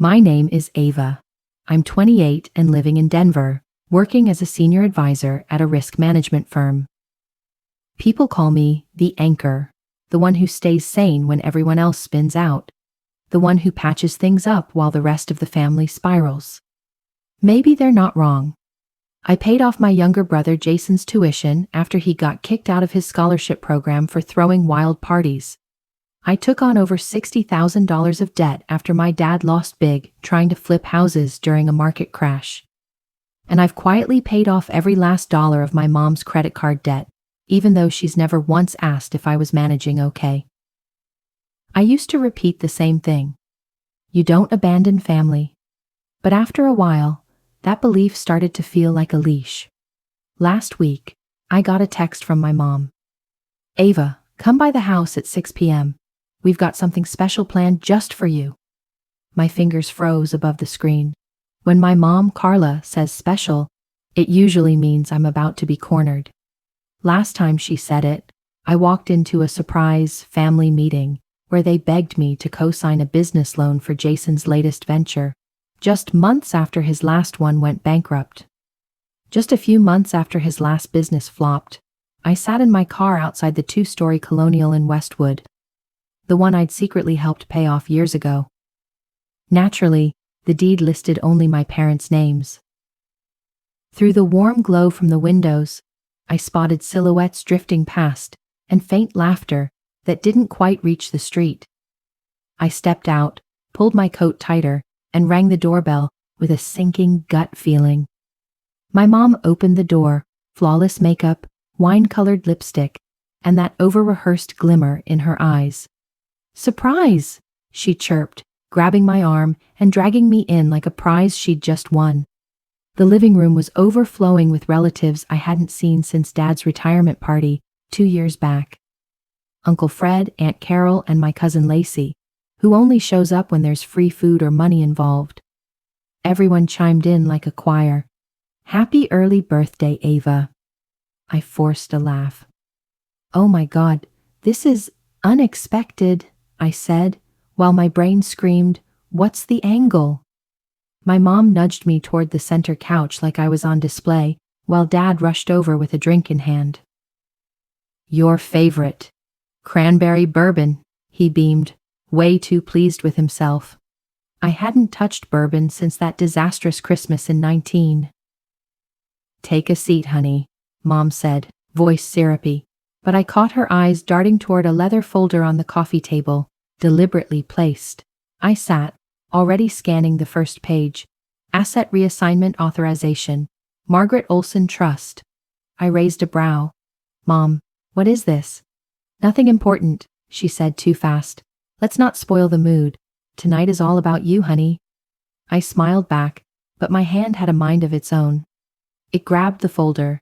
My name is Ava. I'm 28 and living in Denver, working as a senior advisor at a risk management firm. People call me the anchor, the one who stays sane when everyone else spins out, the one who patches things up while the rest of the family spirals. Maybe they're not wrong. I paid off my younger brother Jason's tuition after he got kicked out of his scholarship program for throwing wild parties. I took on over $60,000 of debt after my dad lost big trying to flip houses during a market crash. And I've quietly paid off every last dollar of my mom's credit card debt, even though she's never once asked if I was managing okay. I used to repeat the same thing. You don't abandon family. But after a while, that belief started to feel like a leash. Last week, I got a text from my mom. Ava, come by the house at 6 p.m. We've got something special planned just for you. My fingers froze above the screen. When my mom, Carla, says special, it usually means I'm about to be cornered. Last time she said it, I walked into a surprise family meeting where they begged me to co-sign a business loan for Jason's latest venture, just months after his last one went bankrupt. Just a few months after his last business flopped, I sat in my car outside the 2-story Colonial in Westwood, the one I'd secretly helped pay off years ago. Naturally, the deed listed only my parents' names. Through the warm glow from the windows, I spotted silhouettes drifting past and faint laughter that didn't quite reach the street. I stepped out, pulled my coat tighter, and rang the doorbell with a sinking gut feeling. My mom opened the door, flawless makeup, wine-colored lipstick, and that over-rehearsed glimmer in her eyes. Surprise! She chirped, grabbing my arm and dragging me in like a prize she'd just won. The living room was overflowing with relatives I hadn't seen since Dad's retirement party 2 years back. Uncle Fred, Aunt Carol, and my cousin Lacey, who only shows up when there's free food or money involved. Everyone chimed in like a choir. Happy early birthday, Ava. I forced a laugh. Oh my God, this is unexpected, I said, while my brain screamed, what's the angle? My mom nudged me toward the center couch like I was on display, while Dad rushed over with a drink in hand. Your favorite. Cranberry bourbon, he beamed, way too pleased with himself. I hadn't touched bourbon since that disastrous Christmas in 19. Take a seat, honey, Mom said, voice syrupy, but I caught her eyes darting toward a leather folder on the coffee table, deliberately placed. I sat, already scanning the first page. Asset reassignment authorization. Margaret Olson Trust. I raised a brow. Mom, what is this? Nothing important, she said too fast. Let's not spoil the mood. Tonight is all about you, honey. I smiled back, but my hand had a mind of its own. It grabbed the folder.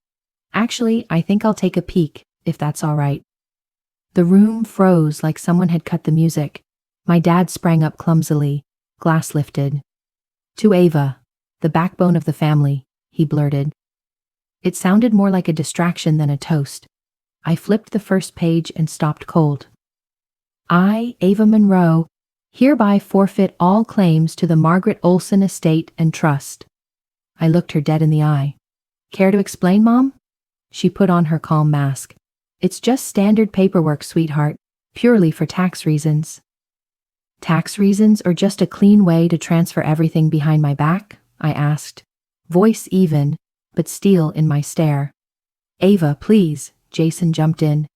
Actually, I think I'll take a peek, if that's all right. The room froze like someone had cut the music. My dad sprang up clumsily, glass lifted. To Ava, the backbone of the family, he blurted. It sounded more like a distraction than a toast. I flipped the first page and stopped cold. I, Ava Monroe, hereby forfeit all claims to the Margaret Olson estate and trust. I looked her dead in the eye. Care to explain, Mom? She put on her calm mask. It's just standard paperwork, sweetheart, purely for tax reasons. Tax reasons or just a clean way to transfer everything behind my back? I asked, voice even, but steel in my stare. Ava, please, Jason jumped in.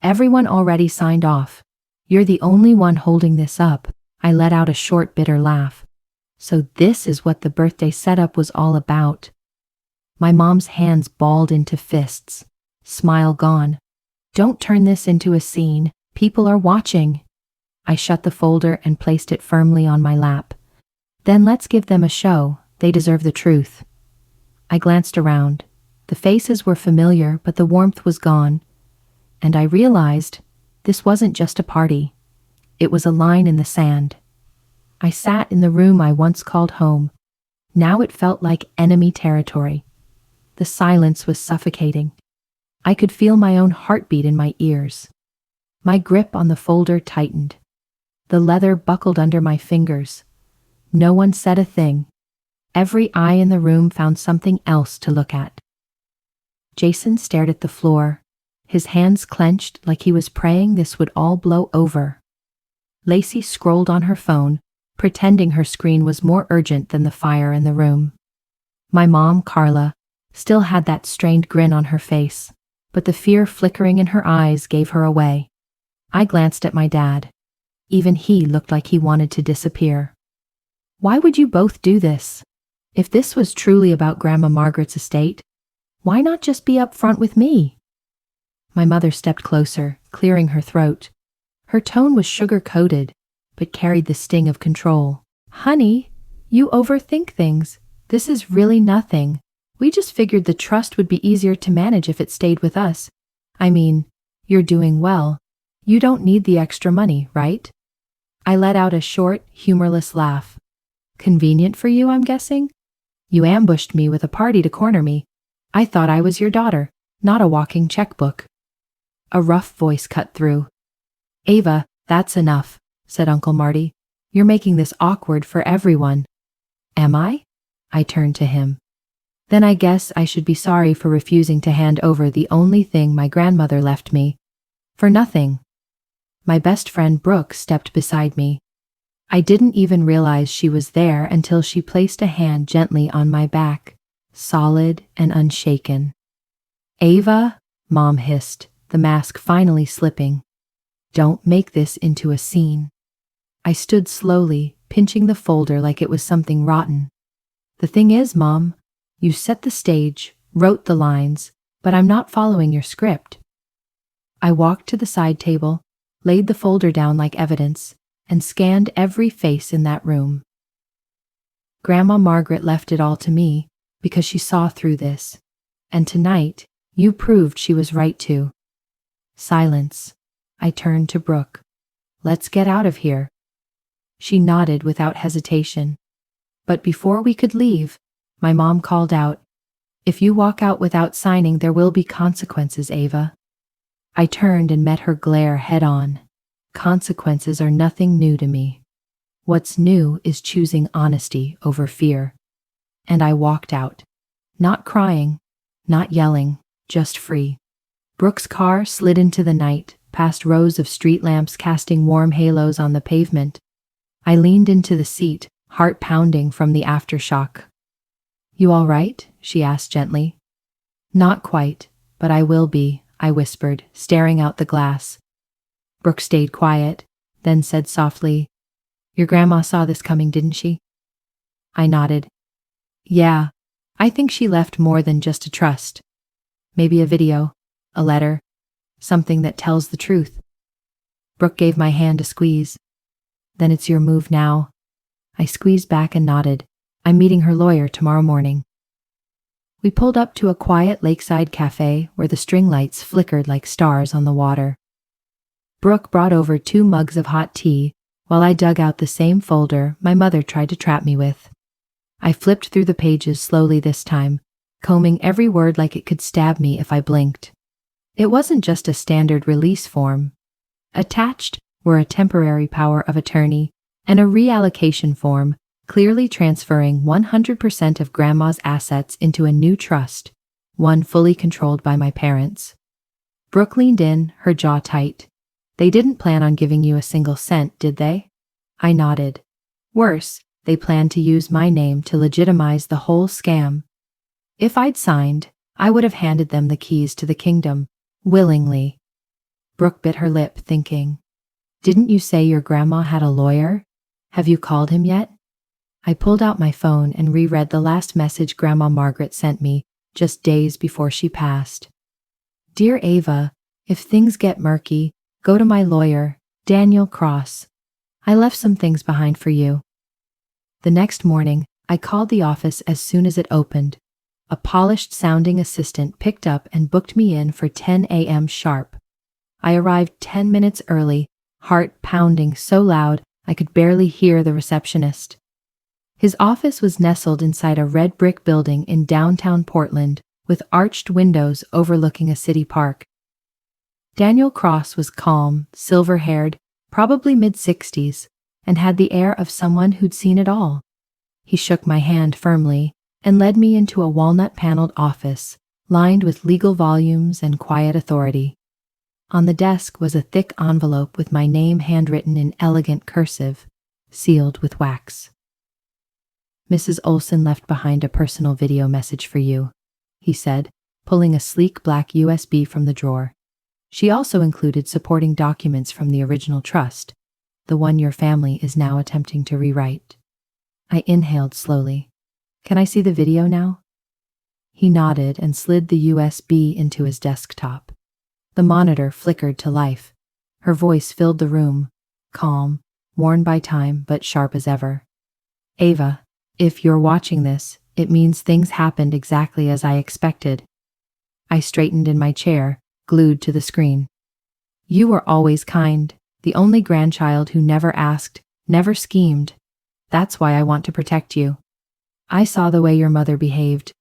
Everyone already signed off. You're the only one holding this up. I let out a short, bitter laugh. So this is what the birthday setup was all about. My mom's hands balled into fists. Smile gone. Don't turn this into a scene. People are watching. I shut the folder and placed it firmly on my lap. Then let's give them a show. They deserve the truth. I glanced around. The faces were familiar, but the warmth was gone. And I realized this wasn't just a party. It was a line in the sand. I sat in the room I once called home. Now it felt like enemy territory. The silence was suffocating. I could feel my own heartbeat in my ears. My grip on the folder tightened. The leather buckled under my fingers. No one said a thing. Every eye in the room found something else to look at. Jason stared at the floor, his hands clenched like he was praying this would all blow over. Lacey scrolled on her phone, pretending her screen was more urgent than the fire in the room. My mom, Carla, still had that strained grin on her face, but the fear flickering in her eyes gave her away. I glanced at my dad. Even he looked like he wanted to disappear. Why would you both do this? If this was truly about Grandma Margaret's estate, why not just be upfront with me? My mother stepped closer, clearing her throat. Her tone was sugar-coated, but carried the sting of control. Honey, you overthink things. This is really nothing. We just figured the trust would be easier to manage if it stayed with us. I mean, you're doing well. You don't need the extra money, right? I let out a short, humorless laugh. Convenient for you, I'm guessing? You ambushed me with a party to corner me. I thought I was your daughter, not a walking checkbook. A rough voice cut through. Ava, that's enough, said Uncle Marty. You're making this awkward for everyone. Am I? I turned to him. Then I guess I should be sorry for refusing to hand over the only thing my grandmother left me. For nothing. My best friend Brooke stepped beside me. I didn't even realize she was there until she placed a hand gently on my back, solid and unshaken. Ava, Mom hissed, the mask finally slipping. Don't make this into a scene. I stood slowly, pinching the folder like it was something rotten. The thing is, Mom, you set the stage, wrote the lines, but I'm not following your script. I walked to the side table, laid the folder down like evidence, and scanned every face in that room. Grandma Margaret left it all to me because she saw through this. And tonight, you proved she was right to. Silence. I turned to Brooke. Let's get out of here. She nodded without hesitation. But before we could leave, my mom called out, If you walk out without signing, there will be consequences, Ava. I turned and met her glare head on. Consequences are nothing new to me. What's new is choosing honesty over fear. And I walked out. Not crying, not yelling, just free. Brooke's car slid into the night, past rows of street lamps casting warm halos on the pavement. I leaned into the seat, heart pounding from the aftershock. You all right? She asked gently. Not quite, but I will be, I whispered, staring out the glass. Brooke stayed quiet, then said softly, Your grandma saw this coming, didn't she? I nodded. Yeah, I think she left more than just a trust. Maybe a video, a letter, something that tells the truth. Brooke gave my hand a squeeze. Then it's your move now. I squeezed back and nodded. I'm meeting her lawyer tomorrow morning. We pulled up to a quiet lakeside cafe where the string lights flickered like stars on the water. Brooke brought over 2 mugs of hot tea while I dug out the same folder my mother tried to trap me with. I flipped through the pages slowly this time, combing every word like it could stab me if I blinked. It wasn't just a standard release form. Attached were a temporary power of attorney and a reallocation form, clearly transferring 100% of Grandma's assets into a new trust, one fully controlled by my parents. Brooke leaned in, her jaw tight. They didn't plan on giving you a single cent, did they? I nodded. Worse, they planned to use my name to legitimize the whole scam. If I'd signed, I would have handed them the keys to the kingdom, willingly. Brooke bit her lip, thinking, Didn't you say your grandma had a lawyer? Have you called him yet? I pulled out my phone and reread the last message Grandma Margaret sent me just days before she passed. Dear Ava, if things get murky, go to my lawyer, Daniel Cross. I left some things behind for you. The next morning, I called the office as soon as it opened. A polished-sounding assistant picked up and booked me in for 10 a.m. sharp. I arrived 10 minutes early, heart pounding so loud I could barely hear the receptionist. His office was nestled inside a red brick building in downtown Portland, with arched windows overlooking a city park. Daniel Cross was calm, silver-haired, probably mid-60s, and had the air of someone who'd seen it all. He shook my hand firmly and led me into a walnut-paneled office lined with legal volumes and quiet authority. On the desk was a thick envelope with my name handwritten in elegant cursive, sealed with wax. "Mrs. Olson left behind a personal video message for you," he said, pulling a sleek black USB from the drawer. "She also included supporting documents from the original trust, the one your family is now attempting to rewrite." I inhaled slowly. "Can I see the video now?" He nodded and slid the USB into his desktop. The monitor flickered to life. Her voice filled the room, calm, worn by time, but sharp as ever. "Ava, if you're watching this, it means things happened exactly as I expected." I straightened in my chair, glued to the screen. "You were always kind, the only grandchild who never asked, never schemed. That's why I want to protect you. I saw the way your mother behaved,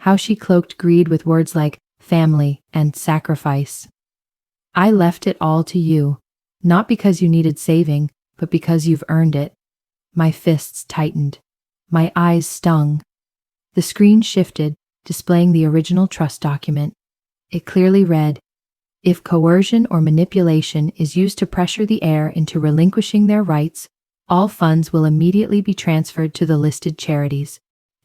how she cloaked greed with words like family and sacrifice. I left it all to you, not because you needed saving, but because you've earned it." My fists tightened. My eyes stung. The screen shifted, displaying the original trust document. It clearly read, "If coercion or manipulation is used to pressure the heir into relinquishing their rights, all funds will immediately be transferred to the listed charities."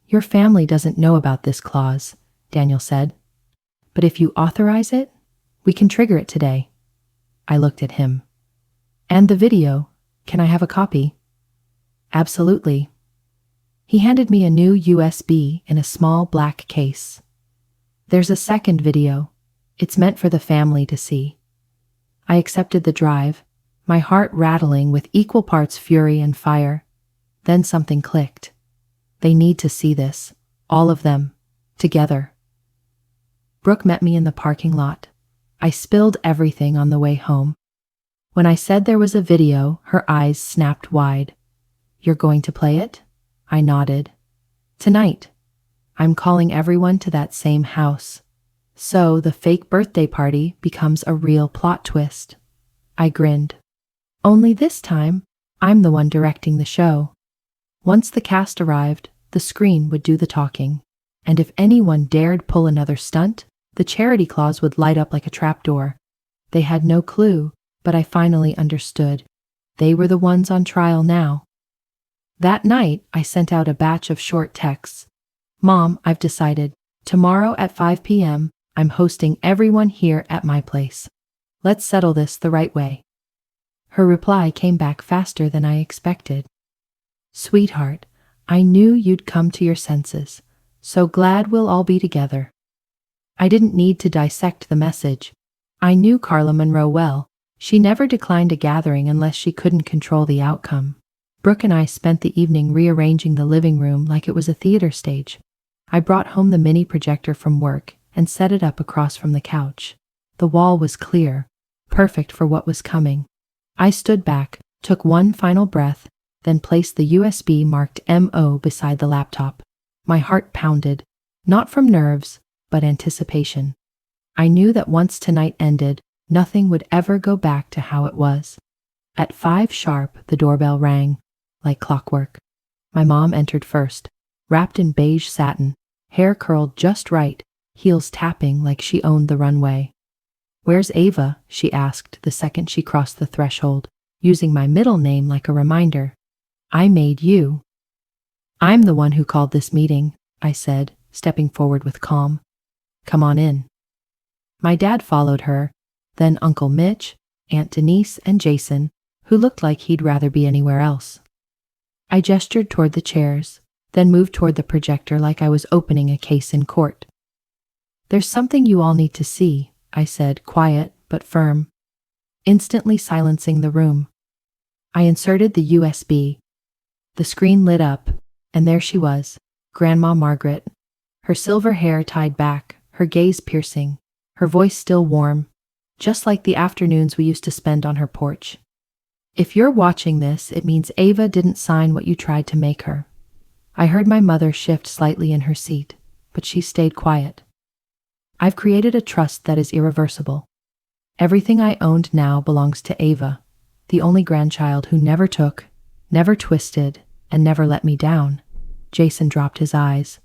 "Your family doesn't know about this clause," Daniel said. "But if you authorize it, we can trigger it today." I looked at him. "And the video, can I have a copy?" "Absolutely." He handed me a new USB in a small black case. "There's a second video. It's meant for the family to see." I accepted the drive, my heart rattling with equal parts fury and fire. Then something clicked. They need to see this, all of them, together. Brooke met me in the parking lot. I spilled everything on the way home. When I said there was a video, her eyes snapped wide. "You're going to play it?" I nodded. "Tonight. I'm calling everyone to that same house. So the fake birthday party becomes a real plot twist." I grinned. "Only this time, I'm the one directing the show." Once the cast arrived, the screen would do the talking. And if anyone dared pull another stunt, the charity clause would light up like a trapdoor. They had no clue, but I finally understood. They were the ones on trial now. That night, I sent out a batch of short texts. "Mom, I've decided. Tomorrow at 5 p.m., I'm hosting everyone here at my place. Let's settle this the right way." Her reply came back faster than I expected. "Sweetheart, I knew you'd come to your senses. So glad we'll all be together." I didn't need to dissect the message. I knew Carla Monroe well. She never declined a gathering unless she couldn't control the outcome. Brooke and I spent the evening rearranging the living room like it was a theater stage. I brought home the mini projector from work and set it up across from the couch. The wall was clear, perfect for what was coming. I stood back, took one final breath, then placed the USB marked MO beside the laptop. My heart pounded, not from nerves, but anticipation. I knew that once tonight ended, nothing would ever go back to how it was. At 5 sharp, the doorbell rang, like clockwork. My mom entered first, wrapped in beige satin, hair curled just right, heels tapping like she owned the runway. "Where's Ava?" she asked the second she crossed the threshold, using my middle name like a reminder. "I made you." "I'm the one who called this meeting," I said, stepping forward with calm. "Come on in." My dad followed her, then Uncle Mitch, Aunt Denise, and Jason, who looked like he'd rather be anywhere else. I gestured toward the chairs, then moved toward the projector like I was opening a case in court. "There's something you all need to see," I said, quiet but firm, instantly silencing the room. I inserted the USB. The screen lit up, and there she was, Grandma Margaret, her silver hair tied back, her gaze piercing, her voice still warm, just like the afternoons we used to spend on her porch. "If you're watching this, it means Ava didn't sign what you tried to make her." I heard my mother shift slightly in her seat, but she stayed quiet. "I've created a trust that is irreversible. Everything I owned now belongs to Ava, the only grandchild who never took, Never twisted and never let me down. Jason dropped his eyes.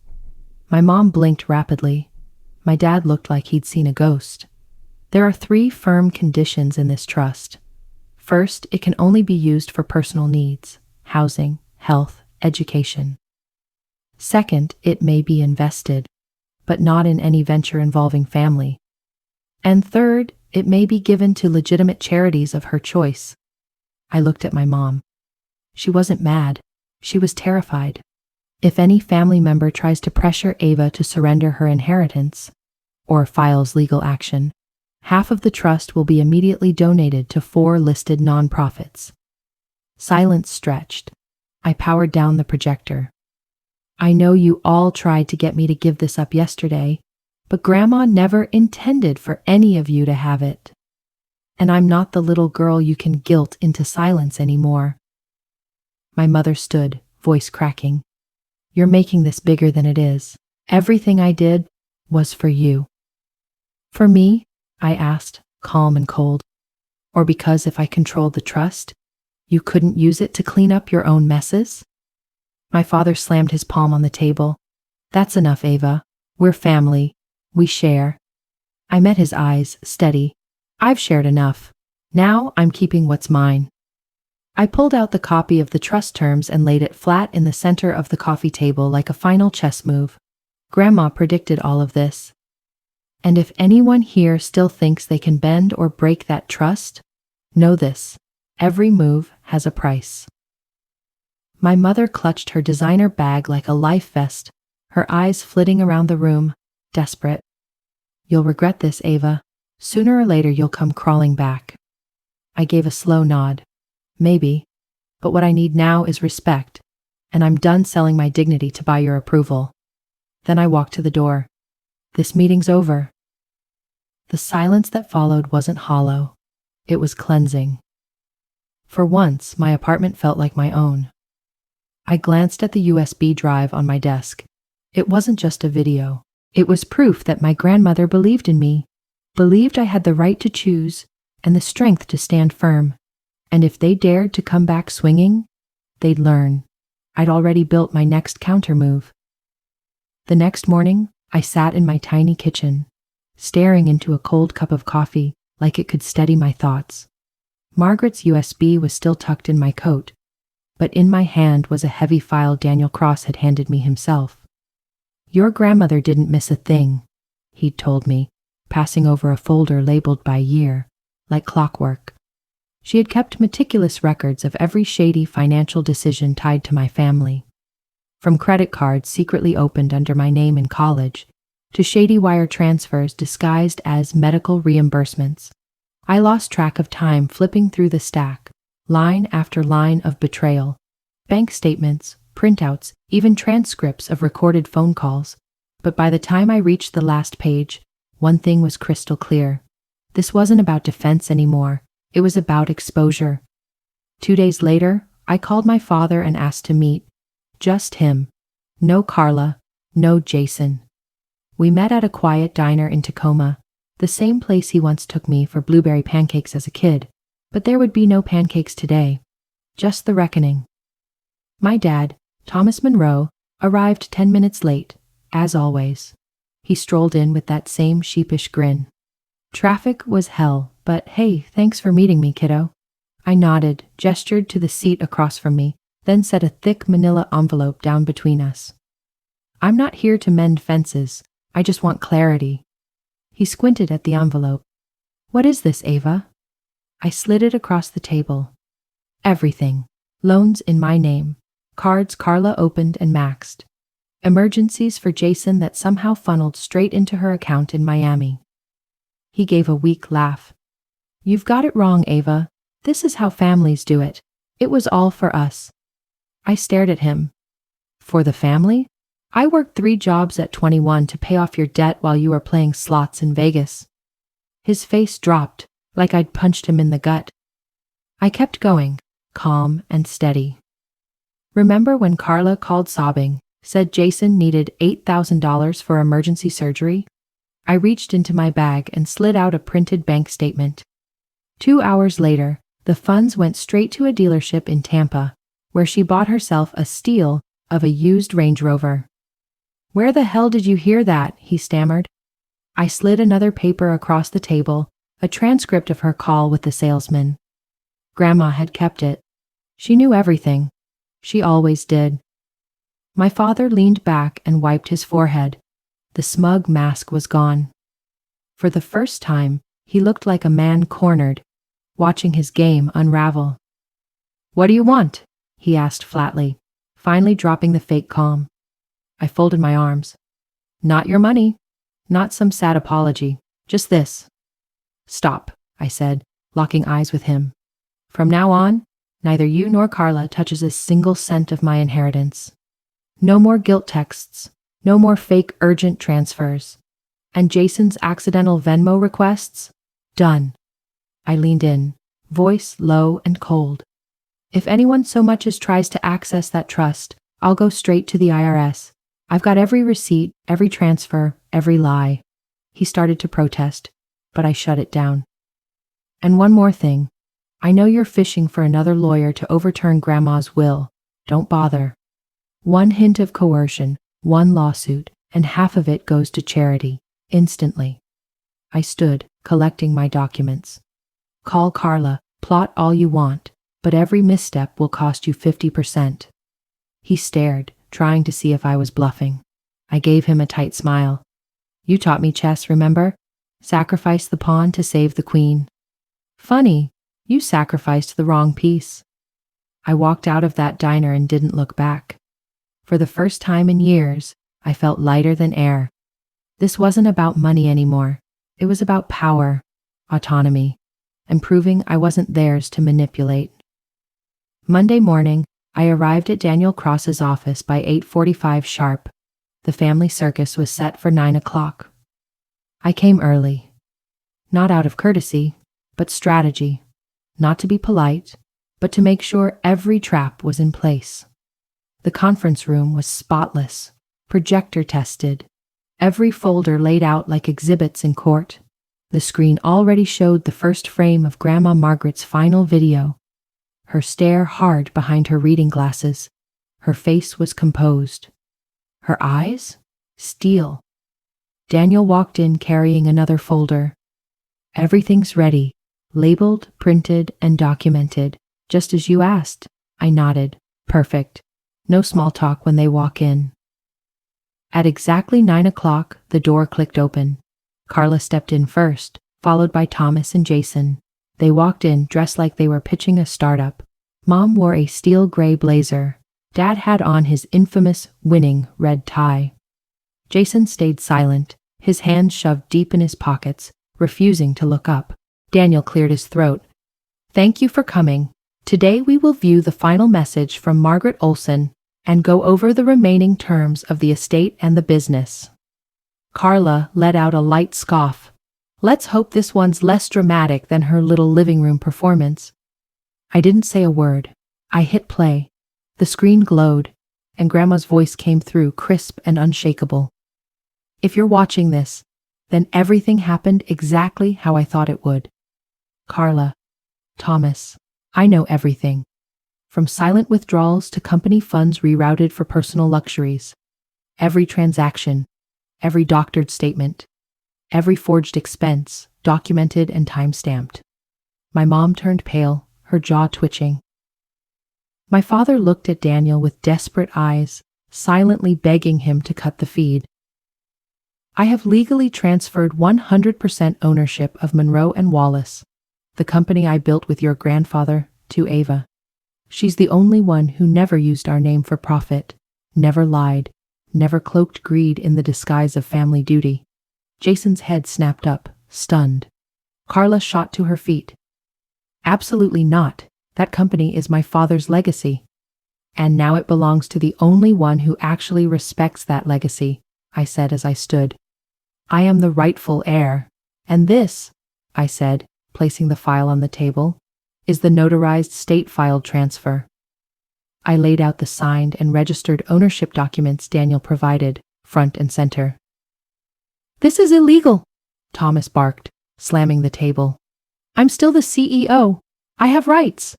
My mom blinked rapidly. My dad looked like he'd seen a ghost. There are 3 firm conditions in this trust. First, it can only be used for personal needs: housing, health, education. Second, it may be invested, but not in any venture involving family. And third, it may be given to legitimate charities of her choice. I looked at my mom. She wasn't mad. She was terrified. If any family member tries to pressure Ava to surrender her inheritance, or files legal action, half of the trust will be immediately donated to 4 listed nonprofits. Silence stretched. I powered down the projector. I know you all tried to get me to give this up yesterday, but Grandma never intended for any of you to have it. And I'm not the little girl you can guilt into silence anymore. My mother stood, voice cracking. You're making this bigger than it is. Everything I did was for you. For me? I asked, calm and cold. Or because if I controlled the trust, you couldn't use it to clean up your own messes? My father slammed his palm on the table. That's enough, Ava. We're family. We share. I met his eyes, steady. I've shared enough. Now I'm keeping what's mine. I pulled out the copy of the trust terms and laid it flat in the center of the coffee table like a final chess move. Grandma predicted all of this. And if anyone here still thinks they can bend or break that trust, know this: every move has a price. My mother clutched her designer bag like a life vest, her eyes flitting around the room, desperate. You'll regret this, Ava. Sooner or later you'll come crawling back. I gave a slow nod. Maybe. But what I need now is respect, and I'm done selling my dignity to buy your approval. Then I walked to the door. This meeting's over. The silence that followed wasn't hollow. It was cleansing. For once, my apartment felt like my own. I glanced at the USB drive on my desk. It wasn't just a video. It was proof that my grandmother believed in me, believed I had the right to choose and the strength to stand firm. And if they dared to come back swinging, they'd learn. I'd already built my next countermove. The next morning, I sat in my tiny kitchen, staring into a cold cup of coffee like it could steady my thoughts. Margaret's USB was still tucked in my coat, but in my hand was a heavy file Daniel Cross had handed me himself. Your grandmother didn't miss a thing, he'd told me, passing over a folder labeled by year, like clockwork. She had kept meticulous records of every shady financial decision tied to my family. From credit cards secretly opened under my name in college, to shady wire transfers disguised as medical reimbursements. I lost track of time flipping through the stack, line after line of betrayal. Bank statements, printouts, even transcripts of recorded phone calls. But by the time I reached the last page, one thing was crystal clear. This wasn't about defense anymore. It was about exposure. 2 days later, I called my father and asked to meet. Just him. No Carla, no Jason. We met at a quiet diner in Tacoma, the same place he once took me for blueberry pancakes as a kid. But there would be no pancakes today. Just the reckoning. My dad, Thomas Monroe, arrived 10 minutes late, as always. He strolled in with that same sheepish grin. Traffic was hell, but hey, thanks for meeting me, kiddo. I nodded, gestured to the seat across from me, then set a thick manila envelope down between us. I'm not here to mend fences. I just want clarity. He squinted at the envelope. What is this, Ava? I slid it across the table. Everything. Loans in my name. Cards Carla opened and maxed. Emergencies for Jason that somehow funneled straight into her account in Miami. He gave a weak laugh. You've got it wrong, Ava. This is how families do it. It was all for us. I stared at him. For the family? I worked 3 jobs at 21 to pay off your debt while you were playing slots in Vegas. His face dropped, like I'd punched him in the gut. I kept going, calm and steady. Remember when Carla called sobbing, said Jason needed $8,000 for emergency surgery? I reached into my bag and slid out a printed bank statement. 2 hours later, the funds went straight to a dealership in Tampa, where she bought herself a steal of a used Range Rover. "Where the hell did you hear that?" he stammered. I slid another paper across the table, a transcript of her call with the salesman. Grandma had kept it. She knew everything. She always did. My father leaned back and wiped his forehead. The smug mask was gone. For the first time, he looked like a man cornered, watching his game unravel. "What do you want?" he asked flatly, finally dropping the fake calm. I folded my arms. "Not your money. Not some sad apology. Just this." "Stop," I said, locking eyes with him. "From now on, neither you nor Carla touches a single cent of my inheritance. No more guilt texts. No more fake urgent transfers. And Jason's accidental Venmo requests? Done." I leaned in, voice low and cold. "If anyone so much as tries to access that trust, I'll go straight to the IRS. I've got every receipt, every transfer, every lie." He started to protest, but I shut it down. "And one more thing. I know you're fishing for another lawyer to overturn Grandma's will. Don't bother. One hint of coercion, one lawsuit, and half of it goes to charity, instantly." I stood, collecting my documents. "Call Carla, plot all you want, but every misstep will cost you 50%. He stared, trying to see if I was bluffing. I gave him a tight smile. "You taught me chess, remember? Sacrifice the pawn to save the queen. Funny, you sacrificed the wrong piece." I walked out of that diner and didn't look back. For the first time in years, I felt lighter than air. This wasn't about money anymore. It was about power, autonomy, and proving I wasn't theirs to manipulate. Monday morning, I arrived at Daniel Cross's office by 8:45 sharp. The family circus was set for 9 o'clock. I came early. Not out of courtesy, but strategy. Not to be polite, but to make sure every trap was in place. The conference room was spotless, projector tested, every folder laid out like exhibits in court. The screen already showed the first frame of Grandma Margaret's final video. Her stare hard behind her reading glasses. Her face was composed. Her eyes? Steel. Daniel walked in carrying another folder. "Everything's ready, labeled, printed, and documented, just as you asked." I nodded. "Perfect. No small talk when they walk in." At exactly 9 o'clock, the door clicked open. Carla stepped in first, followed by Thomas and Jason. They walked in dressed like they were pitching a startup. Mom wore a steel gray blazer. Dad had on his infamous, winning red tie. Jason stayed silent, his hands shoved deep in his pockets, refusing to look up. Daniel cleared his throat. "Thank you for coming. Today we will view the final message from Margaret Olson and go over the remaining terms of the estate and the business." Carla let out a light scoff. "Let's hope this one's less dramatic than her little living room performance." I didn't say a word. I hit play. The screen glowed, and Grandma's voice came through crisp and unshakable. "If you're watching this, then everything happened exactly how I thought it would. Carla, Thomas, I know everything. From silent withdrawals to company funds rerouted for personal luxuries. Every transaction, every doctored statement, every forged expense, documented and time-stamped." My mom turned pale, her jaw twitching. My father looked at Daniel with desperate eyes, silently begging him to cut the feed. "I have legally transferred 100% ownership of Monroe and Wallace, the company I built with your grandfather, to Ava. She's the only one who never used our name for profit, never lied, never cloaked greed in the disguise of family duty." Jason's head snapped up, stunned. Carla shot to her feet. "Absolutely not. That company is my father's legacy. And now it belongs to the only one who actually respects that legacy," I said as I stood. "I am the rightful heir. And this," I said, placing the file on the table, "is the notarized state-filed transfer." I laid out the signed and registered ownership documents Daniel provided, front and center. "This is illegal," Thomas barked, slamming the table. "I'm still the CEO. I have rights."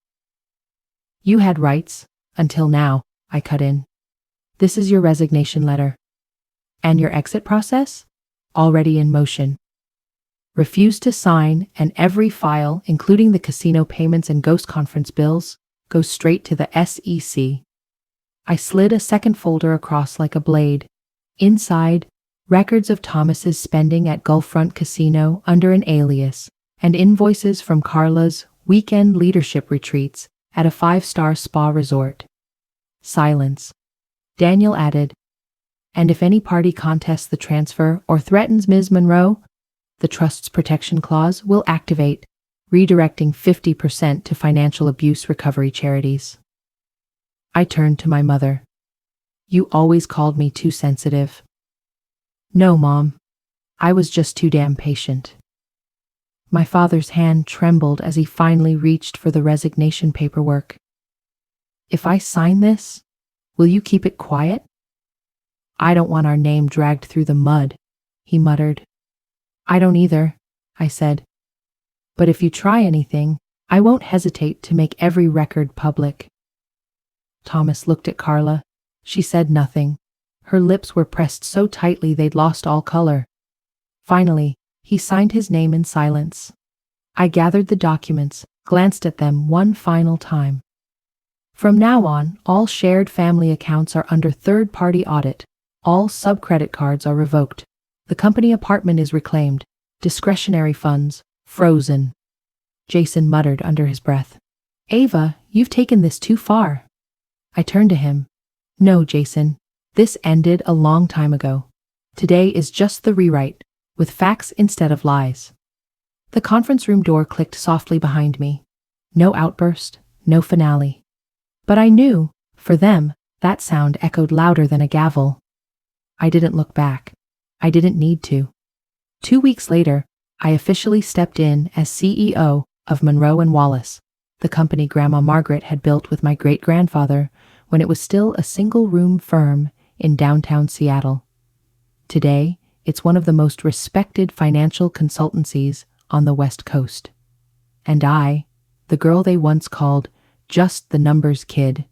"You had rights. Until now, I cut in. This is your resignation letter. And your exit process? Already in motion. Refuse to sign, and every file, including the casino payments and ghost conference bills, goes straight to the SEC. I slid a second folder across like a blade. Inside, records of Thomas's spending at Gulffront Casino under an alias, and invoices from Carla's weekend leadership retreats at a 5-star spa resort. Silence. Daniel added, and if any party contests the transfer or threatens Ms. Monroe, the trust's protection clause will activate, redirecting 50% to financial abuse recovery charities. I turned to my mother. You always called me too sensitive. No, Mom. I was just too damn patient. My father's hand trembled as he finally reached for the resignation paperwork. If I sign this, will you keep it quiet? I don't want our name dragged through the mud, he muttered. I don't either, I said. But if you try anything, I won't hesitate to make every record public. Thomas looked at Carla. She said nothing. Her lips were pressed so tightly they'd lost all color. Finally, he signed his name in silence. I gathered the documents, glanced at them one final time. From now on, all shared family accounts are under third-party audit. All subcredit cards are revoked. The company apartment is reclaimed. Discretionary funds, frozen. Jason muttered under his breath. Ava, you've taken this too far. I turned to him. No, Jason. This ended a long time ago. Today is just the rewrite, with facts instead of lies. The conference room door clicked softly behind me. No outburst, no finale. But I knew, for them, that sound echoed louder than a gavel. I didn't look back. I didn't need to. 2 weeks later, I officially stepped in as CEO of Monroe & Wallace, the company Grandma Margaret had built with my great-grandfather when it was still a single-room firm in downtown Seattle. Today, it's one of the most respected financial consultancies on the West Coast. And I, the girl they once called just the numbers kid,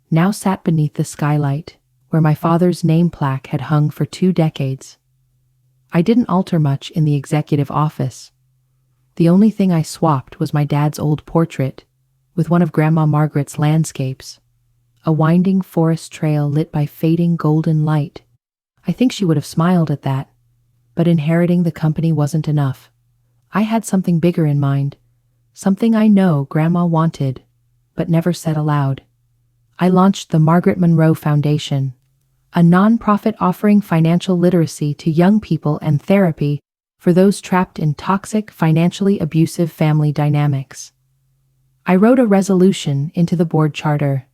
now sat beneath the skylight where my father's name plaque had hung for 2 decades. I didn't alter much in the executive office. The only thing I swapped was my dad's old portrait with one of Grandma Margaret's landscapes, a winding forest trail lit by fading golden light. I think she would have smiled at that, but inheriting the company wasn't enough. I had something bigger in mind, something I know Grandma wanted, but never said aloud. I launched the Margaret Monroe Foundation, a nonprofit offering financial literacy to young people and therapy for those trapped in toxic, financially abusive family dynamics. I wrote a resolution into the board charter.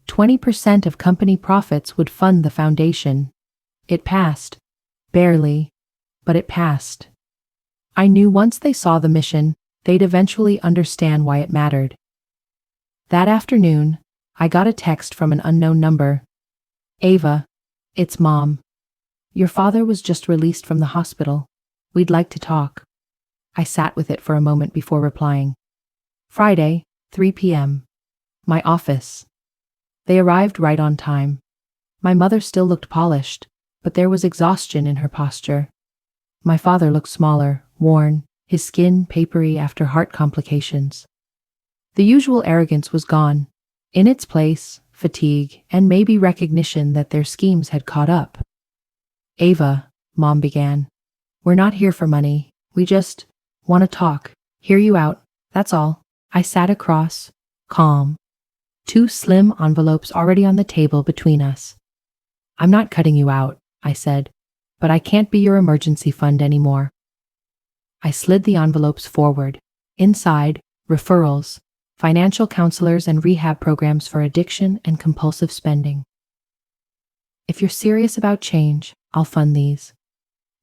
20% of company profits would fund the foundation. It passed. Barely, but it passed. I knew once they saw the mission, they'd eventually understand why it mattered. That afternoon, I got a text from an unknown number. Ava, it's Mom. Your father was just released from the hospital. We'd like to talk. I sat with it for a moment before replying. Friday, 3 p.m. My office. They arrived right on time. My mother still looked polished, but there was exhaustion in her posture. My father looked smaller, worn, his skin papery after heart complications. The usual arrogance was gone. In its place, fatigue, and maybe recognition that their schemes had caught up. Ava, Mom began, we're not here for money. We just want to talk, hear you out, that's all. I sat across, calm. 2 slim envelopes already on the table between us. I'm not cutting you out, I said, but I can't be your emergency fund anymore. I slid the envelopes forward. Inside, referrals, financial counselors and rehab programs for addiction and compulsive spending. If you're serious about change, I'll fund these.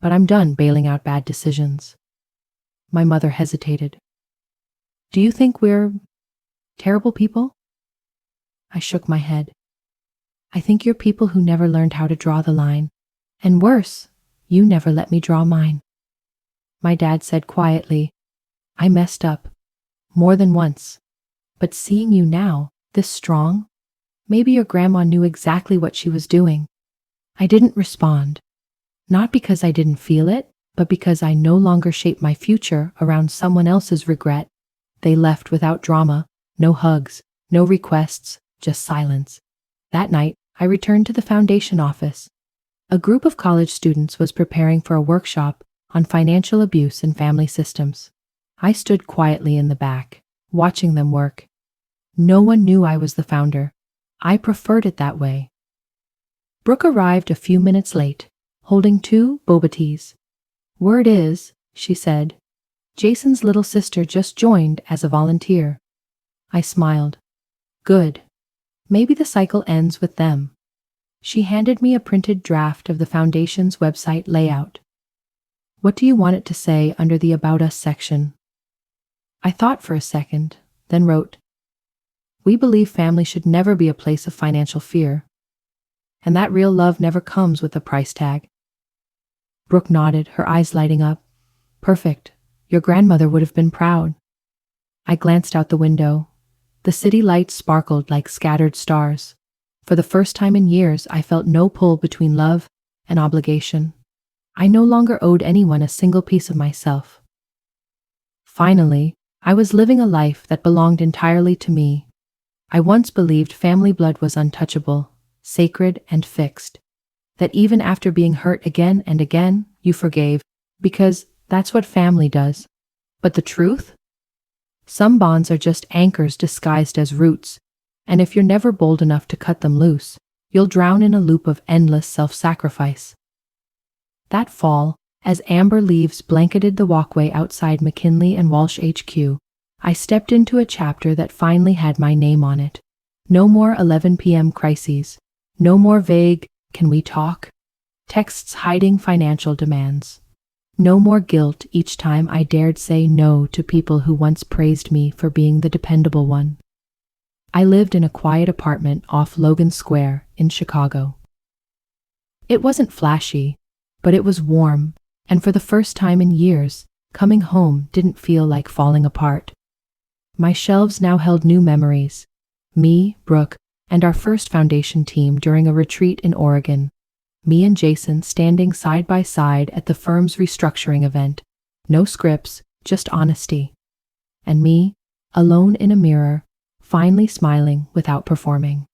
But I'm done bailing out bad decisions. My mother hesitated. Do you think we're terrible people? I shook my head. I think you're people who never learned how to draw the line. And worse, you never let me draw mine. My dad said quietly, I messed up. More than once. But seeing you now, this strong, Maybe your grandma knew exactly what she was doing. I didn't respond. Not because I didn't feel it, but because I no longer shaped my future around someone else's regret. They left without drama, no hugs, no requests, just silence. That night, I returned to the foundation office. A group of college students was preparing for a workshop on financial abuse and family systems. I stood quietly in the back, watching them work. No one knew I was the founder. I preferred it that way. Brooke arrived a few minutes late, holding 2 boba teas. "Word is," she said, "Jason's little sister just joined as a volunteer." I smiled. Good. Maybe the cycle ends with them. She handed me a printed draft of the foundation's website layout. "What do you want it to say under the About Us section?" I thought for a second, then wrote, "We believe family should never be a place of financial fear, and that real love never comes with a price tag." Brooke nodded, her eyes lighting up. "Perfect. Your grandmother would have been proud." I glanced out the window. The city lights sparkled like scattered stars. For the first time in years, I felt no pull between love and obligation. I no longer owed anyone a single piece of myself. Finally, I was living a life that belonged entirely to me. I once believed family blood was untouchable, sacred and fixed. That even after being hurt again and again, you forgave, because that's what family does. But the truth? Some bonds are just anchors disguised as roots, and if you're never bold enough to cut them loose, you'll drown in a loop of endless self-sacrifice. That fall, as amber leaves blanketed the walkway outside McKinley and Walsh HQ, I stepped into a chapter that finally had my name on it. No more 11 p.m. crises. No more vague, "Can we talk?" texts hiding financial demands. No more guilt each time I dared say no to people who once praised me for being the dependable one. I lived in a quiet apartment off Logan Square in Chicago. It wasn't flashy, but it was warm, and for the first time in years, coming home didn't feel like falling apart. My shelves now held new memories. Me, Brooke, and our first foundation team during a retreat in Oregon. Me and Jason standing side by side at the firm's restructuring event. No scripts, just honesty. And me, alone in a mirror, finally smiling without performing.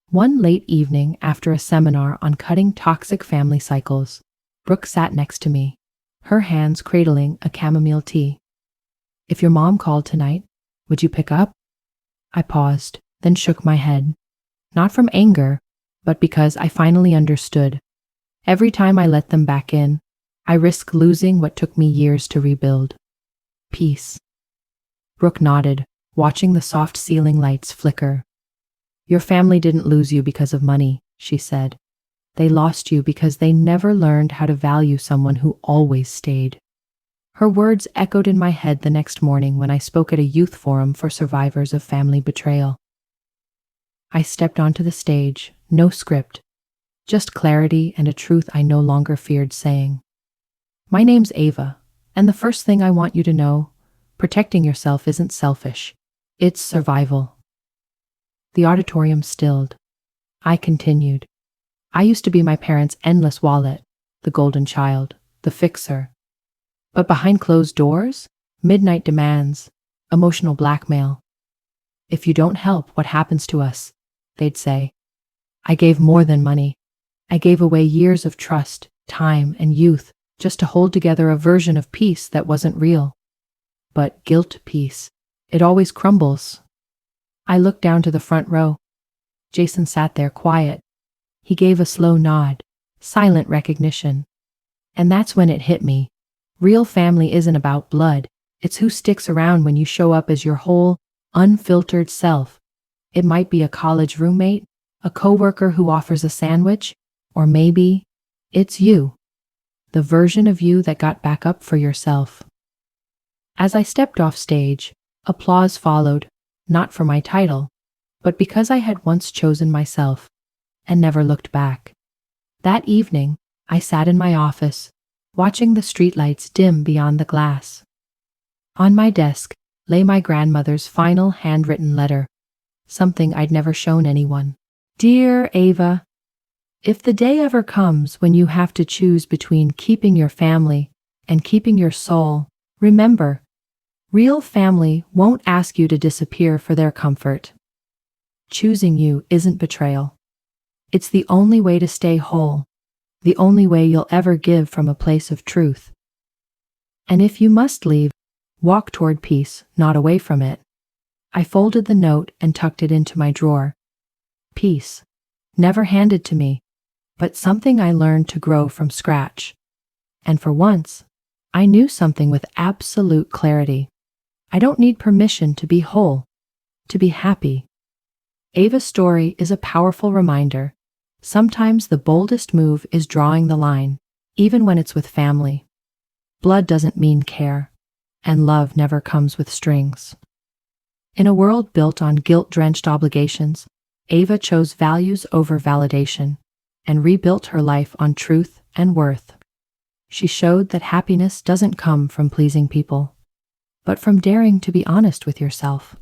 One late evening after a seminar on cutting toxic family cycles, Brooke sat next to me, her hands cradling a chamomile tea. "If your mom called tonight, would you pick up?" I paused, then shook my head. Not from anger, but because I finally understood. Every time I let them back in, I risk losing what took me years to rebuild. Peace. Brooke nodded, watching the soft ceiling lights flicker. "Your family didn't lose you because of money," she said. "They lost you because they never learned how to value someone who always stayed." Her words echoed in my head the next morning when I spoke at a youth forum for survivors of family betrayal. I stepped onto the stage, no script, just clarity and a truth I no longer feared saying. "My name's Ava, and the first thing I want you to know, protecting yourself isn't selfish. It's survival." The auditorium stilled. I continued. I used to be my parents' endless wallet, the golden child, the fixer. But behind closed doors, midnight demands, emotional blackmail. "If you don't help, what happens to us?" they'd say. I gave more than money. I gave away years of trust, time, and youth just to hold together a version of peace that wasn't real. But guilt peace, it always crumbles. I looked down to the front row. Jason sat there quiet. He gave a slow nod, silent recognition. And that's when it hit me. Real family isn't about blood. It's who sticks around when you show up as your whole, unfiltered self. It might be a college roommate, a coworker who offers a sandwich, or maybe it's you, the version of you that got back up for yourself. As I stepped off stage, applause followed, not for my title, but because I had once chosen myself and never looked back. That evening, I sat in my office, watching the streetlights dim beyond the glass. On my desk lay my grandmother's final handwritten letter, something I'd never shown anyone. Dear Ava, if the day ever comes when you have to choose between keeping your family and keeping your soul, remember, real family won't ask you to disappear for their comfort. Choosing you isn't betrayal. It's the only way to stay whole, the only way you'll ever give from a place of truth. And if you must leave, walk toward peace, not away from it. I folded the note and tucked it into my drawer. Peace, never handed to me, but something I learned to grow from scratch. And for once, I knew something with absolute clarity. I don't need permission to be whole, to be happy. Ava's story is a powerful reminder. Sometimes the boldest move is drawing the line, even when it's with family. Blood doesn't mean care, and love never comes with strings. In a world built on guilt-drenched obligations, Ava chose values over validation and rebuilt her life on truth and worth. She showed that happiness doesn't come from pleasing people, but from daring to be honest with yourself.